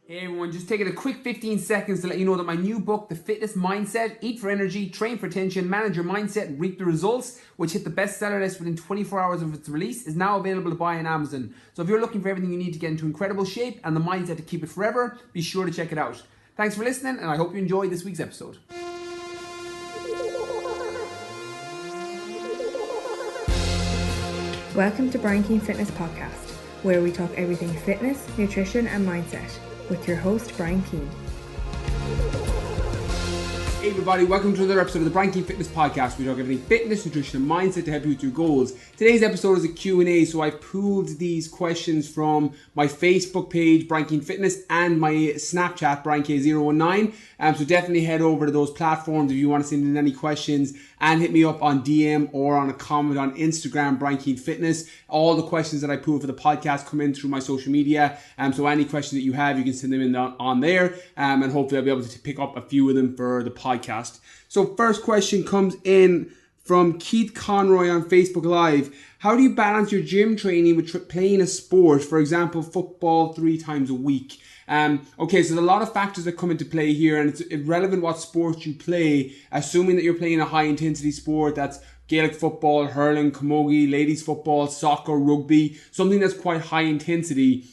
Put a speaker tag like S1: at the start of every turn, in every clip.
S1: Hey everyone, just taking a quick 15 seconds to let you know that my new book, The Fitness Mindset, Eat for Energy, Train for Attention, Manage Your Mindset, and Reap the Results, which hit the bestseller list within 24 hours of its release, is now available to buy on Amazon. So if you're looking for everything you need to get into incredible shape and the mindset to keep it forever, be sure to check it out. Thanks for listening, and I hope you enjoyed this week's episode.
S2: Welcome to Keane Fitness Podcast, where we talk everything fitness, nutrition and mindset with your host Keane.
S1: Hey everybody, welcome to another episode of the Keane Fitness Podcast. We talk everything fitness, nutrition and mindset to help you with your goals. Today's episode is a Q&A, so I've pooled these questions from my Facebook page, Keane Fitness, and my Snapchat, BrianK019. So definitely head over to those platforms if you want to send in any questions, and hit me up on DM or on a comment on Instagram, Keane Fitness. All the questions that I pool for the podcast come in through my social media. So any question that you have, you can send them in on there, and hopefully I'll be able to pick up a few of them for the podcast. So first question comes in from Keith Conroy on Facebook Live. How do you balance your gym training with playing a sport, for example, football 3 times a week? Okay, so there's a lot of factors that come into play here, and it's irrelevant what sport you play, assuming that you're playing a high intensity sport that's Gaelic football, hurling, camogie, ladies football, soccer, rugby, something that's quite high intensity.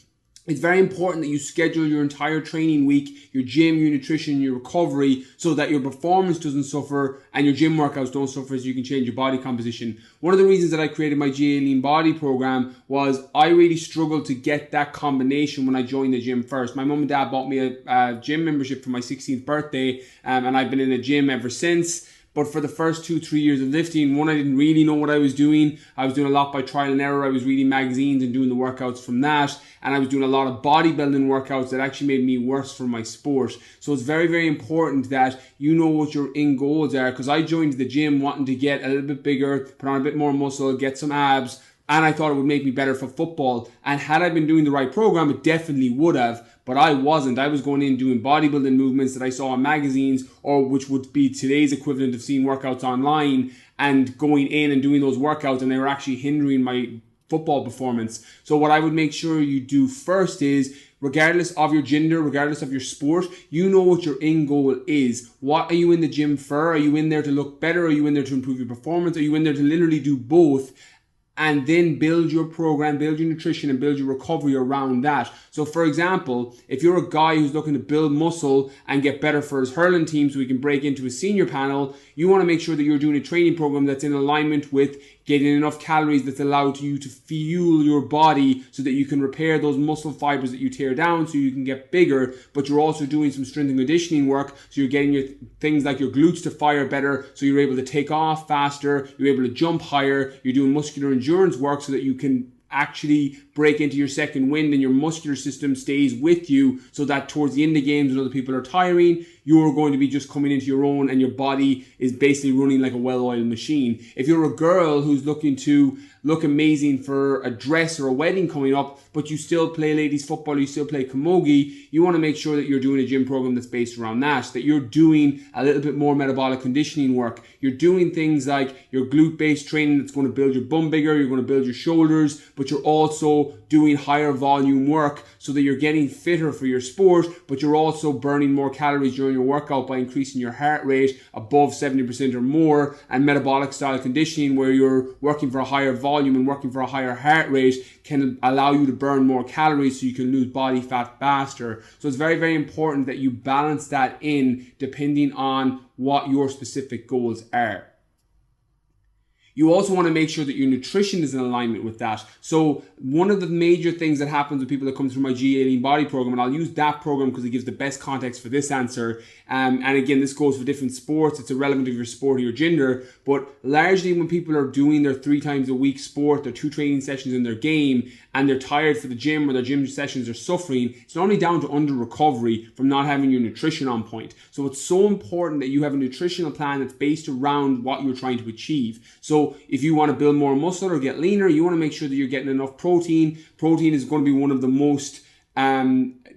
S1: It's very important that you schedule your entire training week, your gym, your nutrition, your recovery, so that your performance doesn't suffer and your gym workouts don't suffer, so you can change your body composition. One of the reasons that I created my GA Lean Body program was I really struggled to get that combination when I joined the gym first. My mum and dad bought me a gym membership for my 16th birthday, and I've been in a gym ever since. But for the first 2-3 years of lifting, one, I didn't really know what I was doing. I was doing a lot by trial and error. I was reading magazines and doing the workouts from that. And I was doing a lot of bodybuilding workouts that actually made me worse for my sport. So it's very, very important that you know what your end goals are. Because I joined the gym wanting to get a little bit bigger, put on a bit more muscle, get some abs. And I thought it would make me better for football. And had I been doing the right program, it definitely would have. But I wasn't. I was going in doing bodybuilding movements that I saw in magazines, or which would be today's equivalent of seeing workouts online, and going in and doing those workouts, and they were actually hindering my football performance. So what I would make sure you do first is, regardless of your gender, regardless of your sport, you know what your end goal is. What are you in the gym for? Are you in there to look better? Are you in there to improve your performance? Are you in there to literally do both? And then build your program, build your nutrition, and build your recovery around that. So for example, if you're a guy who's looking to build muscle and get better for his hurling team so he can break into a senior panel, you want to make sure that you're doing a training program that's in alignment with getting enough calories that's allowed you to fuel your body so that you can repair those muscle fibers that you tear down so you can get bigger. But you're also doing some strength and conditioning work, so you're getting your things like your glutes to fire better, so you're able to take off faster, you're able to jump higher, you're doing muscular endurance work so that you can actually break into your second wind and your muscular system stays with you, so that towards the end of games when other people are tiring, you're going to be just coming into your own and your body is basically running like a well-oiled machine. If you're a girl who's looking to look amazing for a dress or a wedding coming up, but you still play ladies football, you still play camogie, you want to make sure that you're doing a gym program that's based around that you're doing a little bit more metabolic conditioning work. You're doing things like your glute-based training that's going to build your bum bigger, you're going to build your shoulders, but you're also doing higher volume work so that you're getting fitter for your sport, but you're also burning more calories during your workout by increasing your heart rate above 70% or more, and metabolic style conditioning where you're working for a higher volume and working for a higher heart rate can allow you to burn more calories so you can lose body fat faster. So it's very, very important that you balance that in depending on what your specific goals are. You also want to make sure that your nutrition is in alignment with that. So one of the major things that happens with people that come through my GA Lean Body program, and I'll use that program because it gives the best context for this answer. And again, this goes for different sports. It's irrelevant of your sport or your gender. But largely when people are doing their 3 times a week sport, their 2 training sessions in their game, and they're tired for the gym or their gym sessions are suffering, it's not only down to under recovery from not having your nutrition on point. So it's so important that you have a nutritional plan that's based around what you're trying to achieve. So if you want to build more muscle or get leaner, you want to make sure that you're getting enough protein. Protein is going to be one of the most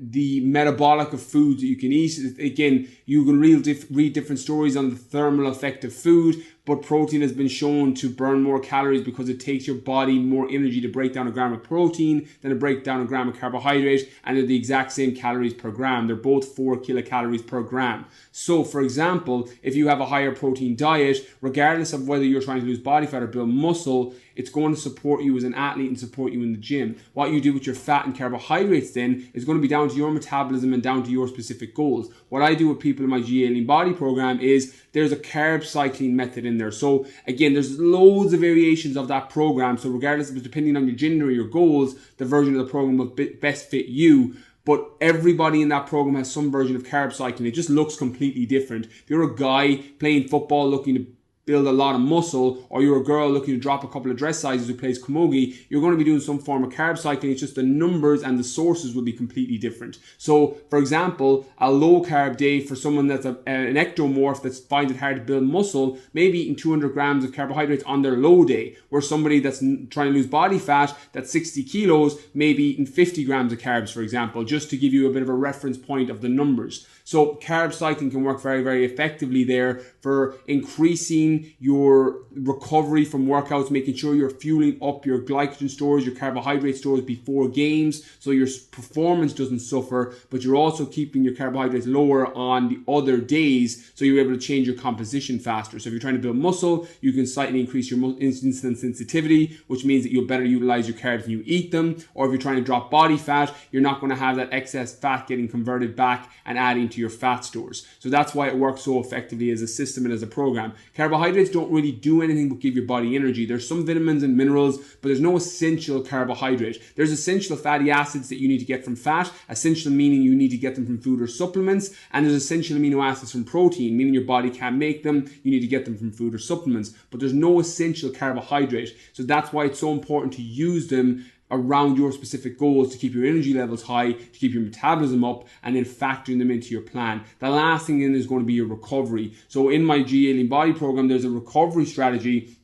S1: the metabolic of foods that you can eat. Again, you can read different stories on the thermal effect of food, but protein has been shown to burn more calories because it takes your body more energy to break down a gram of protein than to break down a gram of carbohydrate, and they're the exact same calories per gram. They're both 4 kilocalories per gram. So for example, if you have a higher protein diet, regardless of whether you're trying to lose body fat or build muscle, it's going to support you as an athlete and support you in the gym. What you do with your fat and carbohydrates then is going to be down to your metabolism and down to your specific goals. What I do with people in my GA Lean Body program is there's a carb cycling method in there. So again, there's loads of variations of that program. So regardless of depending on your gender or your goals, the version of the program will best fit you. But everybody in that program has some version of carb cycling. It just looks completely different. If you're a guy playing football looking to build a lot of muscle, or you're a girl looking to drop a couple of dress sizes who plays camogie, you're going to be doing some form of carb cycling. It's just the numbers and the sources will be completely different. So for example, a low carb day for someone that's an ectomorph that finds it hard to build muscle, maybe eating 200 grams of carbohydrates on their low day, where somebody that's trying to lose body fat that's 60 kilos may be eating 50 grams of carbs, for example, just to give you a bit of a reference point of the numbers. So carb cycling can work very, very effectively there for increasing your recovery from workouts, making sure you're fueling up your glycogen stores, your carbohydrate stores before games, so your performance doesn't suffer, but you're also keeping your carbohydrates lower on the other days, so you're able to change your composition faster. So if you're trying to build muscle, you can slightly increase your insulin sensitivity, which means that you'll better utilize your carbs when you eat them. Or if you're trying to drop body fat, you're not going to have that excess fat getting converted back and adding to your fat stores. So that's why it works so effectively as a system and as a program. Carbohydrates don't really do anything but give your body energy. There's some vitamins and minerals, but there's no essential carbohydrate. There's essential fatty acids that you need to get from fat, essential meaning you need to get them from food or supplements, and there's essential amino acids from protein, meaning your body can't make them, you need to get them from food or supplements, but there's no essential carbohydrate. So that's why it's so important to use them around your specific goals to keep your energy levels high, to keep your metabolism up, and then factoring them into your plan. The last thing then is going to be your recovery. So in my GA Lean Body program, there's a recovery strategy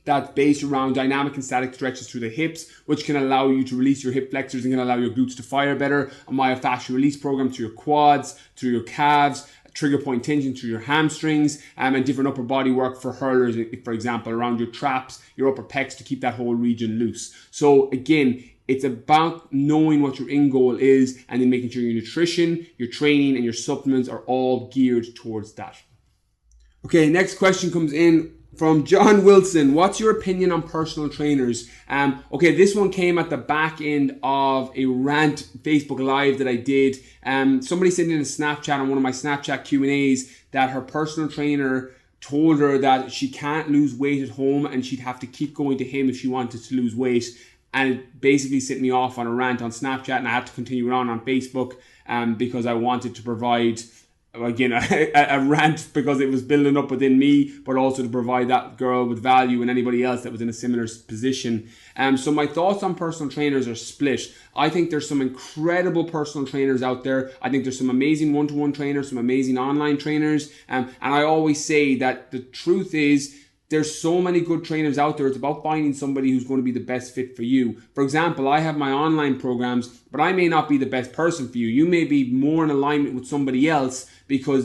S1: that's based around dynamic and static stretches through the hips, which can allow you to release your hip flexors and can allow your glutes to fire better. A myofascial release program through your quads, through your calves, trigger point tension through your hamstrings, and different upper body work for hurlers, for example, around your traps, your upper pecs, to keep that whole region loose. So again, it's about knowing what your end goal is and then making sure your nutrition, your training, and your supplements are all geared towards that. Okay, next question comes in from John Wilson. What's your opinion on personal trainers? Okay, this one came at the back end of a rant Facebook Live that I did. Somebody sent in a Snapchat on one of my Snapchat Q&As that her personal trainer told her that she can't lose weight at home and she'd have to keep going to him if she wanted to lose weight. And it basically set me off on a rant on Snapchat, and I had to continue it on Facebook because I wanted to provide, again, a rant because it was building up within me, but also to provide that girl with value and anybody else that was in a similar position. So my thoughts on personal trainers are split. I think there's some incredible personal trainers out there. I think there's some amazing one-to-one trainers, some amazing online trainers. And I always say that the truth is, there's so many good trainers out there. It's about finding somebody who's going to be the best fit for you. For example, I have my online programs, but I may not be the best person for you. You may be more in alignment with somebody else because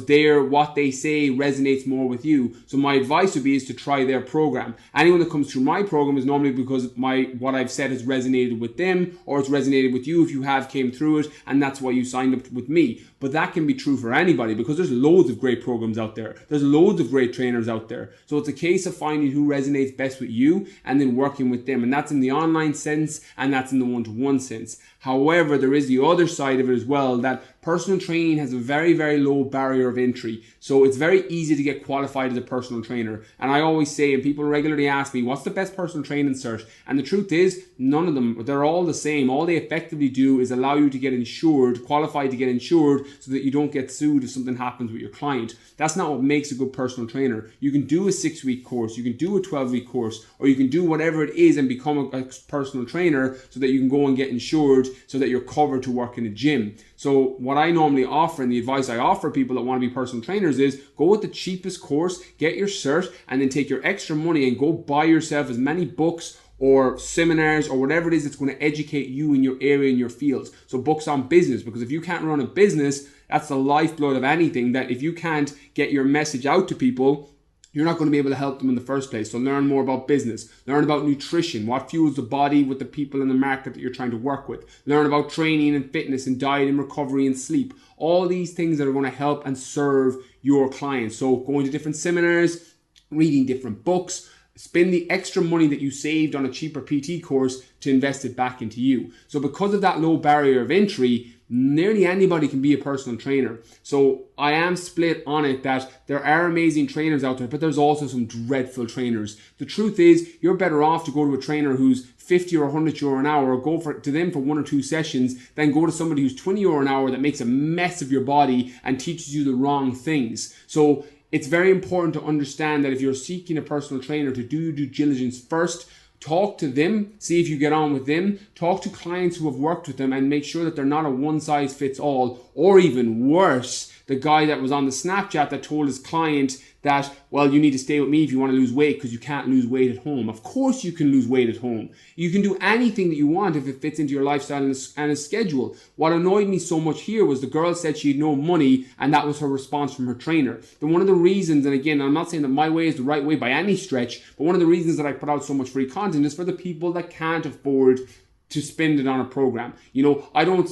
S1: what they say resonates more with you. So my advice would be is to try their program. Anyone that comes through my program is normally because what I've said has resonated with them, or it's resonated with you if you have came through it, and that's why you signed up with me. But that can be true for anybody because there's loads of great programs out there. There's loads of great trainers out there. So it's a case of finding who resonates best with you and then working with them. And that's in the online sense, and that's in the one-to-one sense. However, there is the other side of it as well, that personal training has a very, very low barrier of entry. So it's very easy to get qualified as a personal trainer. And I always say, and people regularly ask me, what's the best personal training cert? And the truth is, none of them, they're all the same. All they effectively do is allow you to get insured, qualified to get insured, so that you don't get sued if something happens with your client. That's not what makes a good personal trainer. You can do a 6-week course, you can do a 12-week course, or you can do whatever it is and become a personal trainer so that you can go and get insured so that you're covered to work in a gym. So what I normally offer, and the advice I offer people that want to be personal trainers, is go with the cheapest course, get your cert, and then take your extra money and go buy yourself as many books or seminars or whatever it is that's going to educate you in your area, in your fields. So books on business, because if you can't run a business, that's the lifeblood of anything, that if you can't get your message out to people, you're not going to be able to help them in the first place. So learn more about business, learn about nutrition, what fuels the body with the people in the market that you're trying to work with, learn about training and fitness and diet and recovery and sleep, all these things that are going to help and serve your clients. So going to different seminars, reading different books, spend the extra money that you saved on a cheaper PT course to invest it back into you. So because of that low barrier of entry, nearly anybody can be a personal trainer. So I am split on it that there are amazing trainers out there, but there's also some dreadful trainers. The truth is, you're better off to go to a trainer who's 50 or 100 euro an hour, or go to them for 1 or 2 sessions, than go to somebody who's 20 euro an hour that makes a mess of your body and teaches you the wrong things. So it's very important to understand that if you're seeking a personal trainer, to do due diligence first. Talk to them, see if you get on with them, talk to clients who have worked with them, and make sure that they're not a one-size-fits-all, or even worse, the guy that was on the Snapchat that told his client that, well, you need to stay with me if you want to lose weight because you can't lose weight at home. Of course you can lose weight at home. You can do anything that you want if it fits into your lifestyle and a schedule. What annoyed me so much here was the girl said she had no money, and that was her response from her trainer. Then one of the reasons, and again, I'm not saying that my way is the right way by any stretch, but one of the reasons that I put out so much free content is for the people that can't afford to spend it on a program. You know, I don't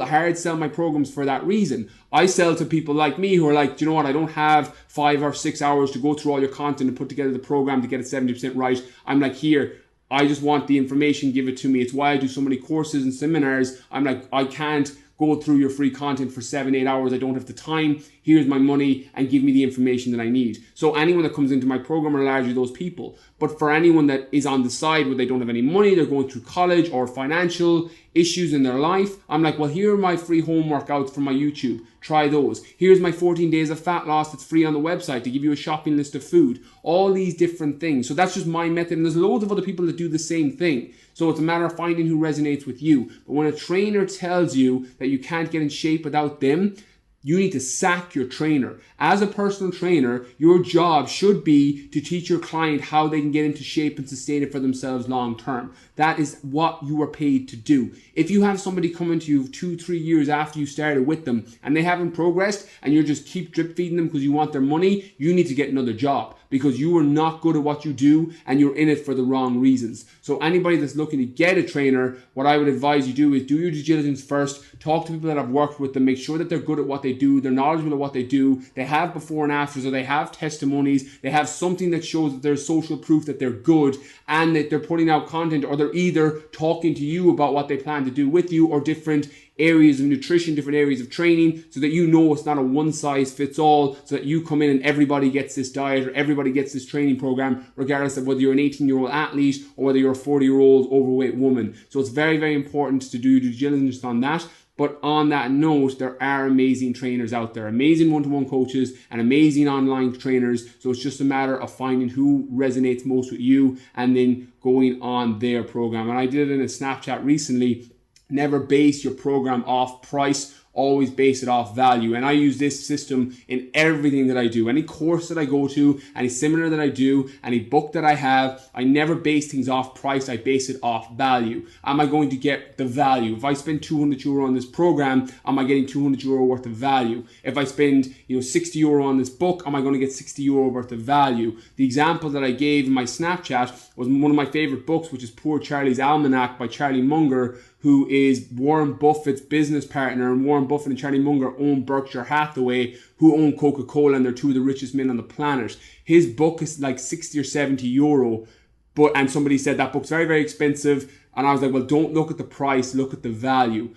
S1: hard sell my programs for that reason. I sell to people like me who are like, do you know what, I don't have 5 or 6 hours to go through all your content and put together the program to get it 70% right. I'm like, here, I just want the information, give it to me. It's why I do so many courses and seminars. I'm like, I can't go through your free content for 7-8 hours. I don't have the time. Here's my money, and give me the information that I need. So anyone that comes into my program are largely those people. But for anyone that is on the side where they don't have any money, they're going through college or financial issues in their life, I'm like, well, here are my free home workouts from my YouTube. Try those. Here's my 14 days of fat loss that's free on the website to give you a shopping list of food. All these different things. So that's just my method. And there's loads of other people that do the same thing. So it's a matter of finding who resonates with you. But when a trainer tells you that you can't get in shape without them, you need to sack your trainer. As a personal trainer, your job should be to teach your client how they can get into shape and sustain it for themselves long term. That is what you are paid to do. If you have somebody coming to you 2-3 years after you started with them and they haven't progressed, and you just keep drip feeding them because you want their money, you need to get another job, because you are not good at what you do and you're in it for the wrong reasons. So anybody that's looking to get a trainer, what I would advise you do is do your due diligence first. Talk to people that have worked with them. Make sure that they're good at what they do. They're knowledgeable of what they do. They have before and afters, or they have testimonies. They have something that shows that there's social proof that they're good and that they're putting out content, or they're either talking to you about what they plan to do with you, or different areas of nutrition, different areas of training, so that you know it's not a one size fits all, so that you come in and everybody gets this diet or everybody gets this training program, regardless of whether you're an 18-year-old athlete or whether you're a 40-year-old overweight woman. So it's very, very important to do due diligence on that. But on that note, there are amazing trainers out there, amazing one-to-one coaches and amazing online trainers. So it's just a matter of finding who resonates most with you and then going on their program. And I did it in a Snapchat recently. Never base your program off price. Always base it off value. And I use this system in everything that I do. Any course that I go to, any seminar that I do, any book that I have, I never base things off price. I base it off value. Am I going to get the value? If I spend 200 euro on this program, am I getting 200 euro worth of value? If I spend 60 euro on this book, am I going to get 60 euro worth of value? The example that I gave in my Snapchat was one of my favorite books, which is Poor Charlie's Almanac by Charlie Munger, who is Warren Buffett's business partner, and Warren Buffett and Charlie Munger own Berkshire Hathaway, who own Coca-Cola, and they're two of the richest men on the planet. His book is like 60 or 70 euro, and somebody said that book's very, very expensive. And I was like, well, don't look at the price, look at the value.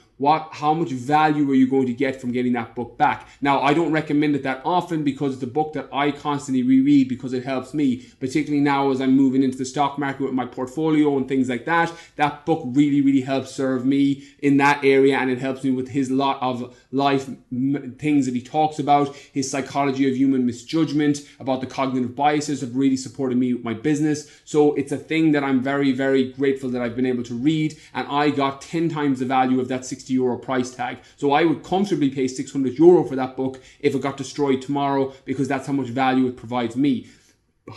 S1: How much value are you going to get from getting that book back? Now, I don't recommend it that often because it's a book that I constantly reread because it helps me, particularly now as I'm moving into the stock market with my portfolio and things like that. That book really, really helps serve me in that area, and it helps me with his lot of life things that he talks about. His psychology of human misjudgment, about the cognitive biases, have really supported me with my business. So it's a thing that I'm very, very grateful that I've been able to read, and I got 10 times the value of that 60 euro price tag. So I would comfortably pay 600 euro for that book if it got destroyed tomorrow, because that's how much value it provides me.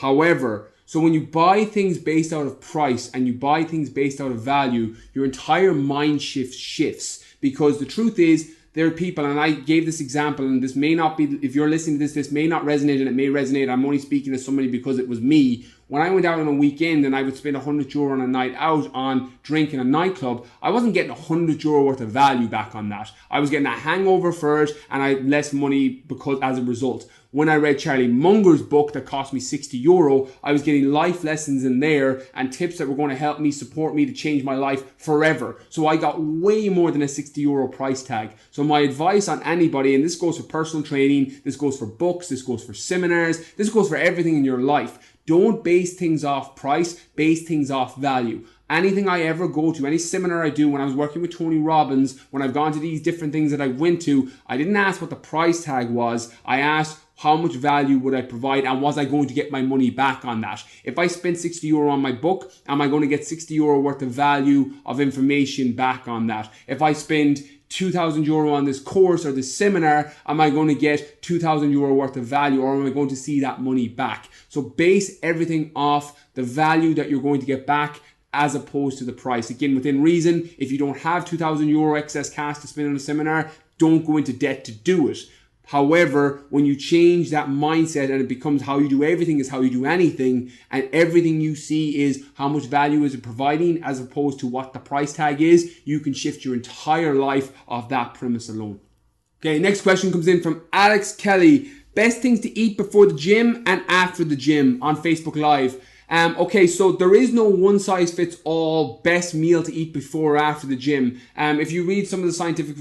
S1: However, so when you buy things based out of price and you buy things based out of value, your entire mind shifts, because the truth is there are people, and I gave this example, and this may not be, if you're listening to this may not resonate, and it may resonate. I'm only speaking to somebody because it was me. When I went out on a weekend and I would spend €100 on a night out on drink in a nightclub, I wasn't getting €100 worth of value back on that. I was getting a hangover for it, and I had less money because as a result. When I read Charlie Munger's book that cost me €60, I was getting life lessons in there and tips that were going to help me, support me to change my life forever. So I got way more than a €60 price tag. So my advice on anybody, and this goes for personal training, this goes for books, this goes for seminars, this goes for everything in your life. Don't base things off price, base things off value. Anything I ever go to, any seminar I do, when I was working with Tony Robbins, when I've gone to these different things that I went to, I didn't ask what the price tag was. I asked how much value would I provide and was I going to get my money back on that? If I spend €60 on my book, am I going to get €60 worth of value of information back on that? If I spend €2,000 on this course or this seminar, am I going to get €2,000 worth of value, or am I going to see that money back? So base everything off the value that you're going to get back as opposed to the price. Again, within reason. If you don't have €2,000 excess cash to spend on a seminar, don't go into debt to do it. However, when you change that mindset and it becomes how you do everything is how you do anything, and everything you see is how much value is it providing as opposed to what the price tag is, you can shift your entire life off that premise alone. Okay, next question comes in from Alex Kelly. Best things to eat before the gym and after the gym on Facebook Live. Okay, so there is no one size fits all best meal to eat before or after the gym. If you read some of the scientific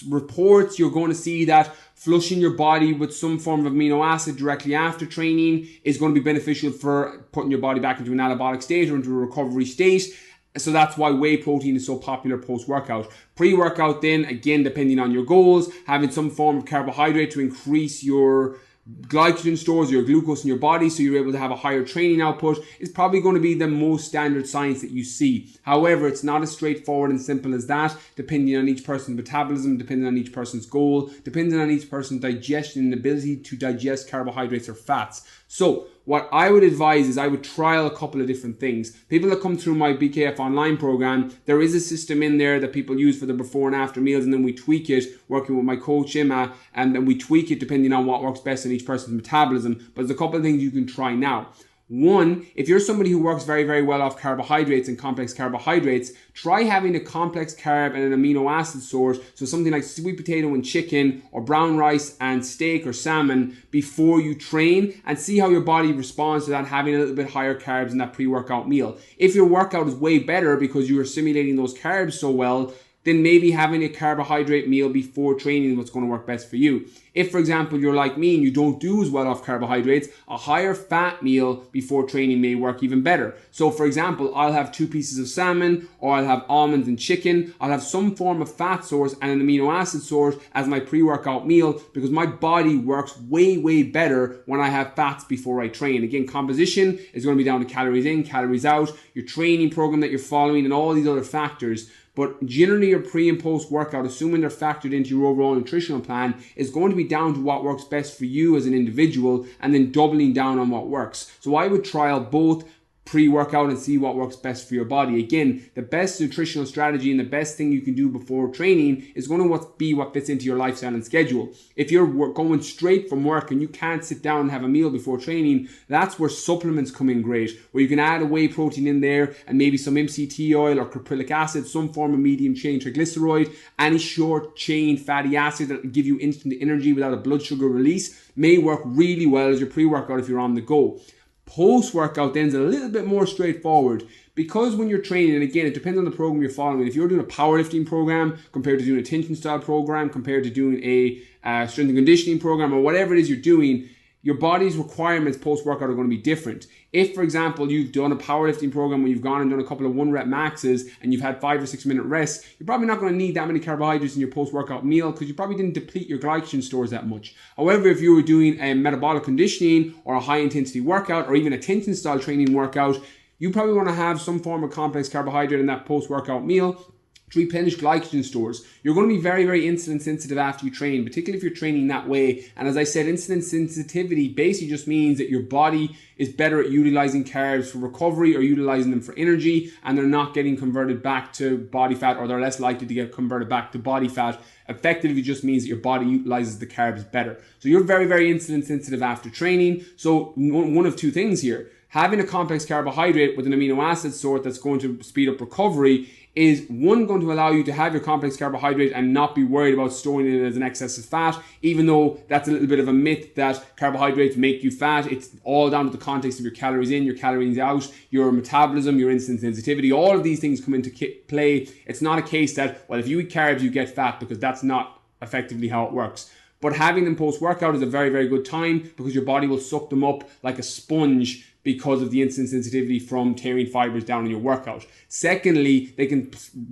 S1: reports, you're going to see that flushing your body with some form of amino acid directly after training is going to be beneficial for putting your body back into an anabolic state or into a recovery state. So that's why whey protein is so popular post-workout. Pre-workout then, again, depending on your goals, having some form of carbohydrate to increase your glycogen stores, your glucose in your body, so you're able to have a higher training output, is probably going to be the most standard science that you see. However, it's not as straightforward and simple as that, depending on each person's metabolism, depending on each person's goal, depending on each person's digestion and ability to digest carbohydrates or fats. So what I would advise is I would trial a couple of different things. People that come through my BKF online program, there is a system in there that people use for the before and after meals, and then we tweak it, working with my coach Emma, and then we tweak it depending on what works best in each person's metabolism. But there's a couple of things you can try now. One, if you're somebody who works very, very well off carbohydrates and complex carbohydrates, try having a complex carb and an amino acid source, so something like sweet potato and chicken, or brown rice and steak or salmon before you train, and see how your body responds to that, having a little bit higher carbs in that pre-workout meal. If your workout is way better because you are simulating those carbs so well, then maybe having a carbohydrate meal before training is what's going to work best for you. If, for example, you're like me and you don't do as well off carbohydrates, a higher fat meal before training may work even better. So, for example, I'll have 2 pieces of salmon, or I'll have almonds and chicken. I'll have some form of fat source and an amino acid source as my pre-workout meal, because my body works way, way better when I have fats before I train. Again, composition is going to be down to calories in, calories out, your training program that you're following, and all these other factors. But generally your pre and post workout, assuming they're factored into your overall nutritional plan, is going to be down to what works best for you as an individual, and then doubling down on what works. So I would trial both pre-workout and see what works best for your body. Again, the best nutritional strategy and the best thing you can do before training is going to be what fits into your lifestyle and schedule. If you're going straight from work and you can't sit down and have a meal before training, that's where supplements come in great, where you can add a whey protein in there and maybe some MCT oil or caprylic acid, some form of medium chain triglyceride, any short chain fatty acid that will give you instant energy without a blood sugar release may work really well as your pre-workout if you're on the go. Post-workout then is a little bit more straightforward, because when you're training, and again, it depends on the program you're following. If you're doing a powerlifting program compared to doing a tension style program, compared to doing a strength and conditioning program, or whatever it is you're doing, your body's requirements post-workout are going to be different. If, for example, you've done a powerlifting program where you've gone and done a couple of 1-rep maxes and you've had 5 or 6 minute rests, you're probably not going to need that many carbohydrates in your post-workout meal, because you probably didn't deplete your glycogen stores that much. However, if you were doing a metabolic conditioning or a high intensity workout, or even a tension style training workout, you probably want to have some form of complex carbohydrate in that post-workout meal. to replenish glycogen stores. You're going to be very, very insulin sensitive after you train, particularly if you're training that way. And as I said, insulin sensitivity basically just means that your body is better at utilizing carbs for recovery or utilizing them for energy, and they're not getting converted back to body fat, or they're less likely to get converted back to body fat. Effectively just means that your body utilizes the carbs better. So you're very, very insulin sensitive after training. So one of two things here. Having a complex carbohydrate with an amino acid sort that's going to speed up recovery is, one, going to allow you to have your complex carbohydrate and not be worried about storing it as an excess of fat, even though that's a little bit of a myth that carbohydrates make you fat. It's all down to the context of your calories in, your calories out, your metabolism, your insulin sensitivity. All of these things come into play. It's not a case that, well, if you eat carbs, you get fat, because that's not effectively how it works. But having them post-workout is a very, very good time, because your body will suck them up like a sponge because of the insulin sensitivity from tearing fibers down in your workout. Secondly, they can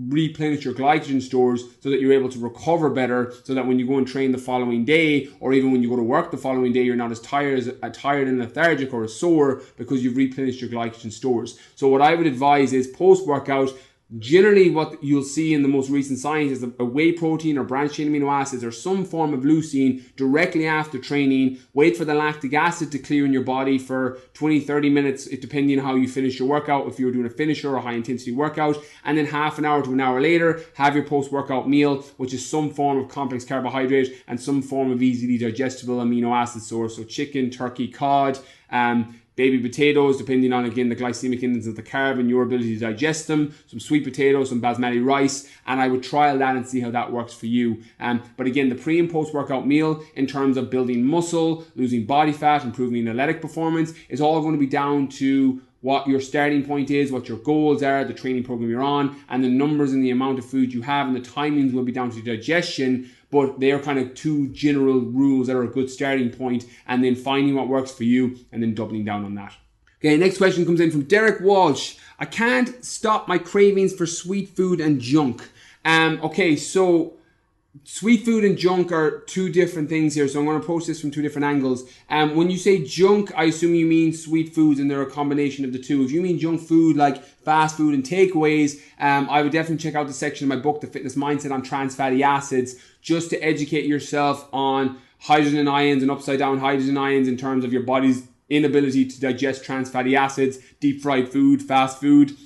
S1: replenish your glycogen stores so that you're able to recover better, so that when you go and train the following day, or even when you go to work the following day, you're not as tired and lethargic or as sore, because you've replenished your glycogen stores. So what I would advise is, post-workout, generally what you'll see in the most recent science is a whey protein or branched chain amino acids or some form of leucine directly after training. Wait for the lactic acid to clear in your body for 20-30 minutes, depending on how you finish your workout, if you're doing a finisher or a high intensity workout, and then half an hour to an hour later have your post-workout meal, which is some form of complex carbohydrate and some form of easily digestible amino acid source. So chicken, turkey, cod, baby potatoes, depending on, again, the glycemic index of the carb and your ability to digest them, some sweet potatoes, some basmati rice, and I would trial that and see how that works for you. But again, the pre and post workout meal, in terms of building muscle, losing body fat, improving athletic performance, is all going to be down to what your starting point is, what your goals are, the training program you're on, and the numbers and the amount of food you have, and the timings will be down to digestion. But they are kind of two general rules that are a good starting point, and then finding what works for you and then doubling down on that. Okay, next question comes in from Derek Walsh. I can't stop my cravings for sweet food and junk. Okay, so sweet food and junk are two different things here, so I'm going to approach this from two different angles. When you say junk, I assume you mean sweet foods, and they're a combination of the two. If you mean junk food like fast food and takeaways, I would definitely check out the section in my book, The Fitness Mindset, on trans fatty acids, just to educate yourself on hydrogen ions and upside down hydrogen ions in terms of your body's inability to digest trans fatty acids, deep fried food, fast food,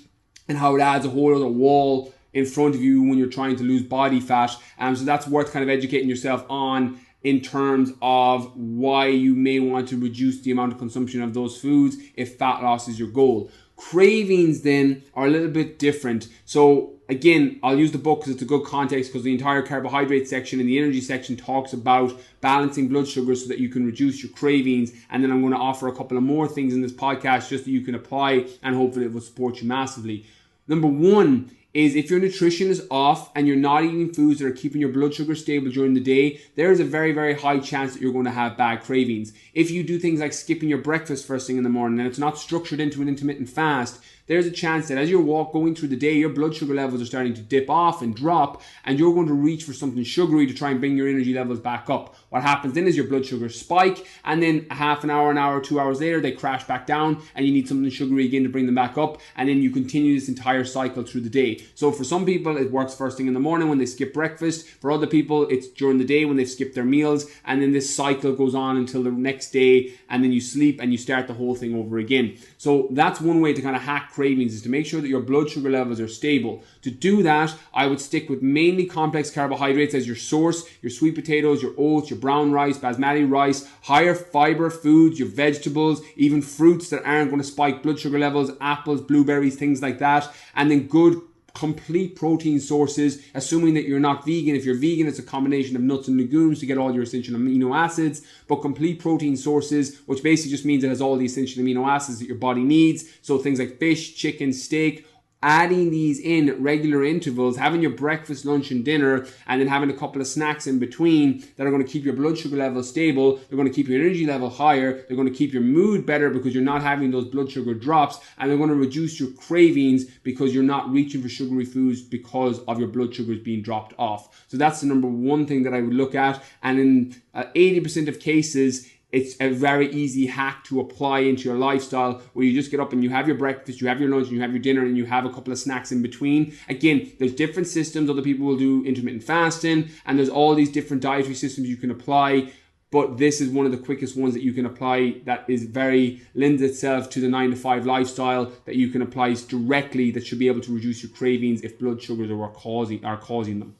S1: and how it adds a whole other wall in front of you when you're trying to lose body fat. So that's worth kind of educating yourself on, in terms of why you may want to reduce the amount of consumption of those foods if fat loss is your goal. Cravings then are a little bit different. So again, I'll use the book because it's a good context, because the entire carbohydrate section and the energy section talks about balancing blood sugar so that you can reduce your cravings. And then I'm going to offer a couple of more things in this podcast just that you can apply, and hopefully it will support you massively. Number one is, if your nutrition is off and you're not eating foods that are keeping your blood sugar stable during the day, there is a very, very high chance that you're going to have bad cravings. If you do things like skipping your breakfast first thing in the morning and it's not structured into an intermittent fast, there's a chance that as you're going through the day, your blood sugar levels are starting to dip off and drop, and you're going to reach for something sugary to try and bring your energy levels back up. What happens then is your blood sugars spike, and then a half an hour, 2 hours later, they crash back down, and you need something sugary again to bring them back up, and then you continue this entire cycle through the day. So for some people, it works first thing in the morning when they skip breakfast. For other people, it's during the day when they've skipped their meals, and then this cycle goes on until the next day, and then you sleep and you start the whole thing over again. So that's one way to kind of hack cravings, is to make sure that your blood sugar levels are stable. To do that, I would stick with mainly complex carbohydrates as your source, your sweet potatoes, your oats, your brown rice, basmati rice, higher fiber foods, your vegetables, even fruits that aren't going to spike blood sugar levels, apples, blueberries, things like that, and then good complete protein sources, assuming that you're not vegan. If you're vegan, it's a combination of nuts and legumes to get all your essential amino acids, but complete protein sources, which basically just means it has all the essential amino acids that your body needs. So things like fish, chicken, steak, adding these in regular intervals, having your breakfast, lunch, and dinner, and then having a couple of snacks in between that are going to keep your blood sugar level stable. They're going to keep your energy level higher. They're going to keep your mood better because you're not having those blood sugar drops, and they're going to reduce your cravings because you're not reaching for sugary foods because of your blood sugars being dropped off. So that's the number one thing that I would look at. And in 80% of cases, it's a very easy hack to apply into your lifestyle, where you just get up and you have your breakfast, you have your lunch, and you have your dinner, and you have a couple of snacks in between. Again, there's different systems. Other people will do intermittent fasting, and there's all these different dietary systems you can apply. But this is one of the quickest ones that you can apply that is very lends itself to the 9-to-5 lifestyle, that you can apply directly, that should be able to reduce your cravings if blood sugars are causing them.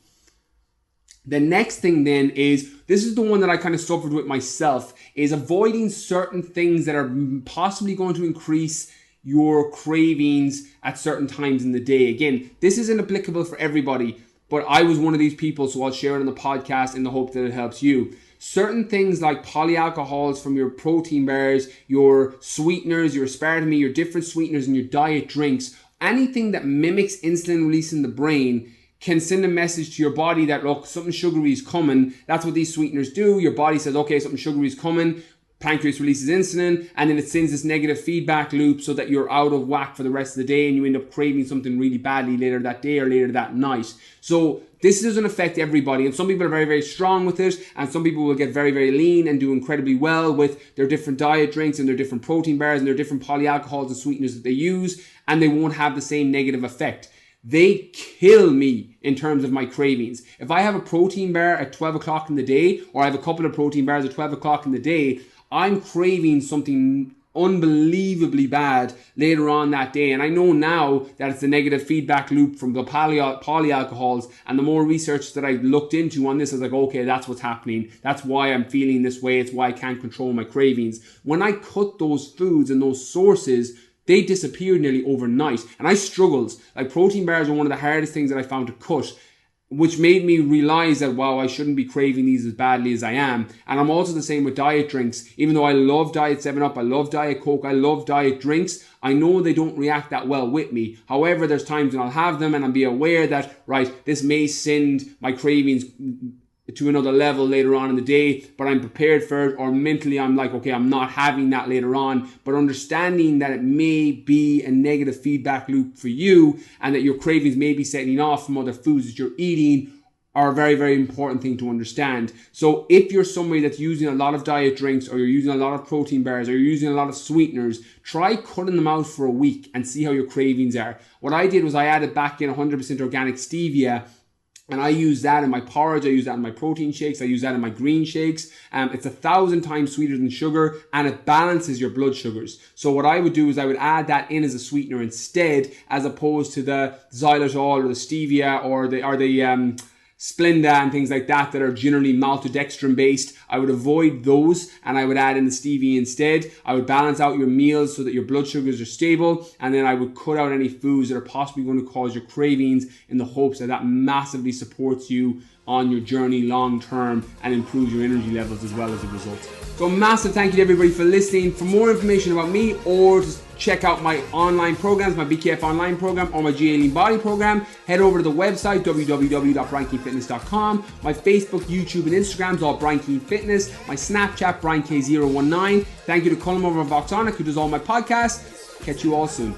S1: The next thing then is, this is the one that I kind of suffered with myself, is avoiding certain things that are possibly going to increase your cravings at certain times in the day. Again, this isn't applicable for everybody, but I was one of these people, so I'll share it on the podcast in the hope that it helps you. Certain things like polyalcohols from your protein bars, your sweeteners, your aspartame, your different sweeteners in your diet drinks, anything that mimics insulin release in the brain can send a message to your body that, look, something sugary is coming. That's what these sweeteners do. Your body says, okay, something sugary is coming. Pancreas releases insulin, and then it sends this negative feedback loop so that you're out of whack for the rest of the day, and you end up craving something really badly later that day or later that night. So this doesn't affect everybody, and some people are very, very strong with it, and some people will get very, very lean and do incredibly well with their different diet drinks and their different protein bars and their different polyalcohols and sweeteners that they use, and they won't have the same negative effect. They kill me in terms of my cravings. If I have a protein bar at 12 o'clock in the day, or I have a couple of protein bars at 12 o'clock in the day, I'm craving something unbelievably bad later on that day. And I know now that it's a negative feedback loop from the polyalcohols, and the more research that I looked into on this, I was like, okay, that's what's happening. That's why I'm feeling this way. It's why I can't control my cravings. When I cut those foods and those sources, they disappeared nearly overnight. And I struggled. Like, protein bars are one of the hardest things that I found to cut, which made me realize that, wow, I shouldn't be craving these as badly as I am. And I'm also the same with diet drinks. Even though I love Diet 7-Up, I love Diet Coke, I love diet drinks, I know they don't react that well with me. However, there's times when I'll have them and I'll be aware that, right, this may send my cravings to another level later on in the day, but I'm prepared for it, or mentally I'm like, okay, I'm not having that later on. But understanding that it may be a negative feedback loop for you, and that your cravings may be setting off from other foods that you're eating, are a very, very important thing to understand. So if you're somebody that's using a lot of diet drinks, or you're using a lot of protein bars, or you're using a lot of sweeteners, try cutting them out for a week and see how your cravings are. What I did was I added back in 100% organic stevia, and I use that in my porridge, I use that in my protein shakes, I use that in my green shakes. It's 1,000 times sweeter than sugar, and it balances your blood sugars. So what I would do is I would add that in as a sweetener instead, as opposed to the xylitol or the stevia or the Splenda and things like that are generally maltodextrin based. I would avoid those, and I would add in the stevia instead. I would balance out your meals so that your blood sugars are stable, and then I would cut out any foods that are possibly going to cause your cravings, in the hopes that that massively supports you on your journey long term and improves your energy levels as well as a result. So a massive thank you to everybody for listening. For more information about me, or to check out my online programs, my BKF online program or my GA Lean Body program, head over to the website www.briankeenfitness.com. My Facebook, YouTube and Instagram is all Brian Keane Fitness. My Snapchat, BrianK019. Thank you to Colm over at Voxonic, who does all my podcasts. Catch you all soon.